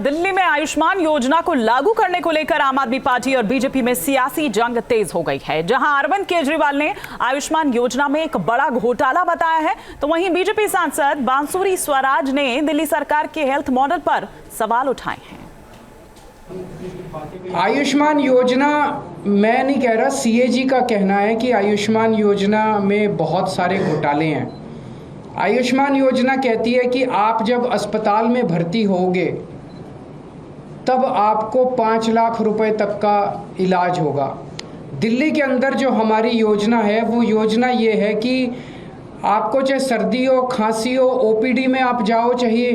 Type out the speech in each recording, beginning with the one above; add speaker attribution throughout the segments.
Speaker 1: दिल्ली में आयुष्मान योजना को लागू करने को लेकर आम आदमी पार्टी और बीजेपी में सियासी जंग तेज हो गई है। जहां अरविंद केजरीवाल ने आयुष्मान योजना में एक बड़ा घोटाला बताया है, तो वहीं बीजेपी सांसद बांसुरी स्वराज ने दिल्ली सरकार के हेल्थ मॉडल पर सवाल उठाए हैं।
Speaker 2: आयुष्मान योजना, मैं नहीं कह रहा, सीएजी का कहना है कि आयुष्मान योजना में बहुत सारे घोटाले हैं। आयुष्मान योजना कहती है कि आप जब अस्पताल में भर्ती होगे तब आपको 5 लाख रुपए तक का इलाज होगा। दिल्ली के अंदर जो हमारी योजना है वो योजना ये है कि आपको चाहे सर्दी हो, खांसी हो, ओपीडी में आप जाओ, चाहे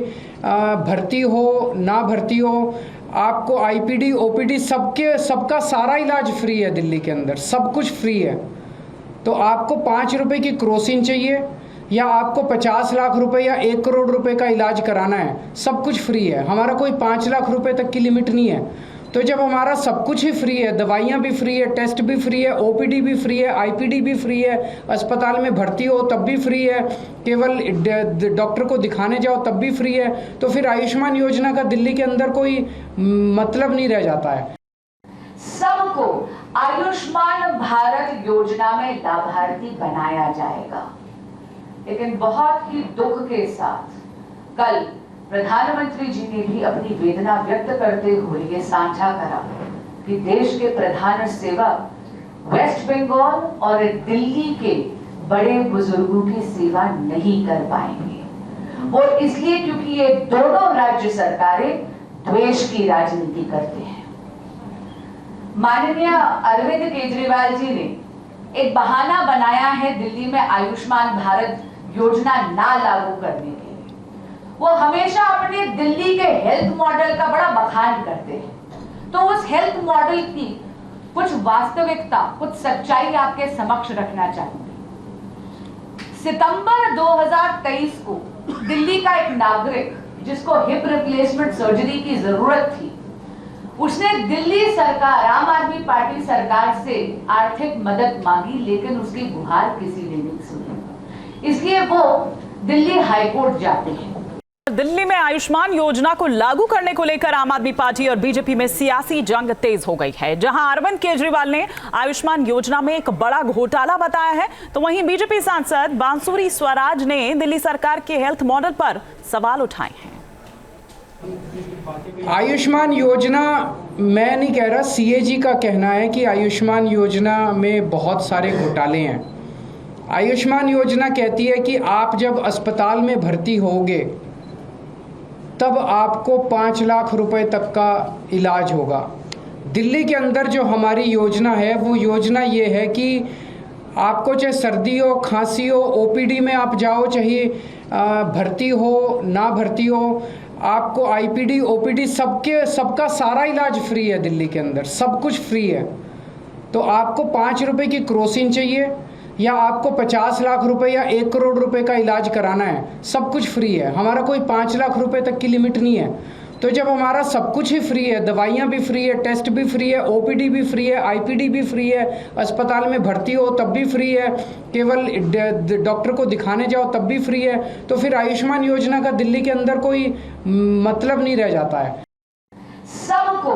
Speaker 2: भर्ती हो ना भर्ती हो, आपको आईपीडी ओपीडी सबका सारा इलाज फ्री है। दिल्ली के अंदर सब कुछ फ्री है। तो आपको 5 रुपए की क्रोसिन चाहिए या आपको 50 लाख रुपए या 1 करोड़ रुपए का इलाज कराना है, सब कुछ फ्री है। हमारा कोई 5 लाख रुपए तक की लिमिट नहीं है। तो जब हमारा सब कुछ ही फ्री है, दवाइयाँ भी फ्री है, टेस्ट भी फ्री है, ओपीडी भी फ्री है, आईपीडी भी फ्री है, अस्पताल में भर्ती हो तब भी फ्री है, केवल डॉक्टर को दिखाने जाओ तब भी फ्री है, तो फिर आयुष्मान योजना का दिल्ली के अंदर कोई मतलब नहीं रह जाता है।
Speaker 3: सबको आयुष्मान भारत योजना में लाभार्थी बनाया जाएगा, लेकिन बहुत ही दुख के साथ कल प्रधानमंत्री जी ने भी अपनी वेदना व्यक्त करते हुए ये साझा करा कि देश के प्रधान सेवक वेस्ट बंगाल और दिल्ली के बड़े बुजुर्गों की सेवा नहीं कर पाएंगे। वो इसलिए क्योंकि ये दोनों राज्य सरकारें द्वेष की राजनीति करते हैं। माननीय अरविंद केजरीवाल जी ने एक बहाना बनाया है दिल्ली में आयुष्मान भारत योजना ना लागू करने के लिए। वो हमेशा अपने दिल्ली के हेल्थ मॉडल का बड़ा बखान करते हैं। तो उस हेल्थ मॉडल की कुछ वास्तविकता, कुछ सच्चाई आपके समक्ष रखना चाहूंगी। सितंबर 2023 को दिल्ली का एक नागरिक जिसको हिप रिप्लेसमेंट सर्जरी की जरूरत थी, उसने दिल्ली सरकार, आम आदमी पार्टी सरकार से आर्थिक मदद मांगी, लेकिन उसकी गुहार किसी ने नहीं सुनी। इसलिए वो दिल्ली हाईकोर्ट जाते हैं।
Speaker 1: दिल्ली में आयुष्मान योजना को लागू करने को लेकर आम आदमी पार्टी और बीजेपी में सियासी जंग तेज हो गई है। जहां अरविंद केजरीवाल ने आयुष्मान योजना में एक बड़ा घोटाला बताया है, तो वहीं बीजेपी सांसद बांसुरी स्वराज ने दिल्ली सरकार के हेल्थ मॉडल पर सवाल उठाए हैं।
Speaker 2: आयुष्मान योजना, मैं नहीं कह रहा, सीएजी का कहना है कि आयुष्मान योजना में बहुत सारे घोटाले हैं। आयुष्मान योजना कहती है कि आप जब अस्पताल में भर्ती होगे तब आपको 5 लाख रुपए तक का इलाज होगा। दिल्ली के अंदर जो हमारी योजना है वो योजना ये है कि आपको चाहे सर्दी हो, खांसी हो, ओपीडी में आप जाओ, चाहे भर्ती हो ना भर्ती हो, आपको आईपीडी ओपीडी सबका सारा इलाज फ्री है। दिल्ली के अंदर सब कुछ फ्री है। तो आपको 5 रुपए की क्रोसिन चाहिए या आपको 50 लाख रुपए या 1 करोड़ रुपए का इलाज कराना है, सब कुछ फ्री है। हमारा कोई 5 लाख रुपए तक की लिमिट नहीं है। तो जब हमारा सब कुछ ही फ्री है, दवाइयाँ भी फ्री है, टेस्ट भी फ्री है, ओपीडी भी फ्री है, आईपीडी भी फ्री है, अस्पताल में भर्ती हो तब भी फ्री है, केवल डॉक्टर को दिखाने जाओ तब भी फ्री है, तो फिर आयुष्मान योजना का दिल्ली के अंदर कोई मतलब नहीं रह जाता है।
Speaker 3: सबको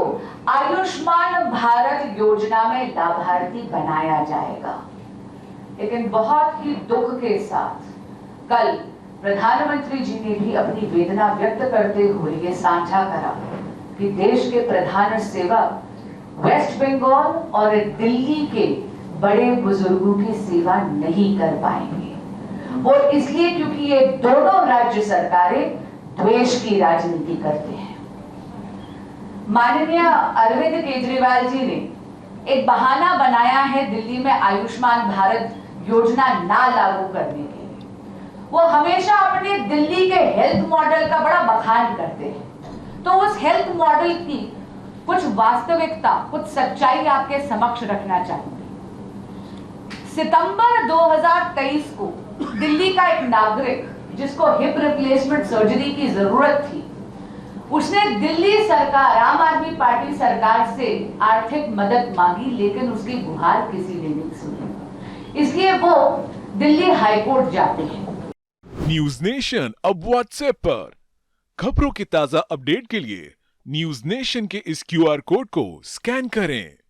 Speaker 3: आयुष्मान भारत योजना में लाभार्थी बनाया जाएगा, लेकिन बहुत ही दुख के साथ कल प्रधानमंत्री जी ने भी अपनी वेदना व्यक्त करते हुए ये साझा करा कि देश के प्रधान सेवक वेस्ट बंगाल और दिल्ली के बड़े बुजुर्गों की सेवा नहीं कर पाएंगे। वो इसलिए क्योंकि ये दोनों राज्य सरकारें द्वेष की राजनीति करते हैं। माननीय अरविंद केजरीवाल जी ने एक बहाना बनाया है दिल्ली में आयुष्मान भारत योजना ना लागू करने के लिए। वो हमेशा अपने दिल्ली के हेल्थ मॉडल का बड़ा बखान करते हैं। तो उस हेल्थ मॉडल की कुछ वास्तविकता, कुछ सच्चाई आपके समक्ष रखना चाहूंगी। सितंबर 2023 को दिल्ली का एक नागरिक जिसको हिप रिप्लेसमेंट सर्जरी की जरूरत थी, उसने दिल्ली सरकार, आम आदमी पार्टी सरकार से आर्थिक मदद मांगी, लेकिन उसकी गुहार किसी ने नहीं सुनी। इसलिए वो दिल्ली हाईकोर्ट जाते हैं।
Speaker 4: न्यूज नेशन अब व्हाट्सएप पर खबरों की ताजा अपडेट के लिए न्यूज नेशन के इस क्यूआर कोड को स्कैन करें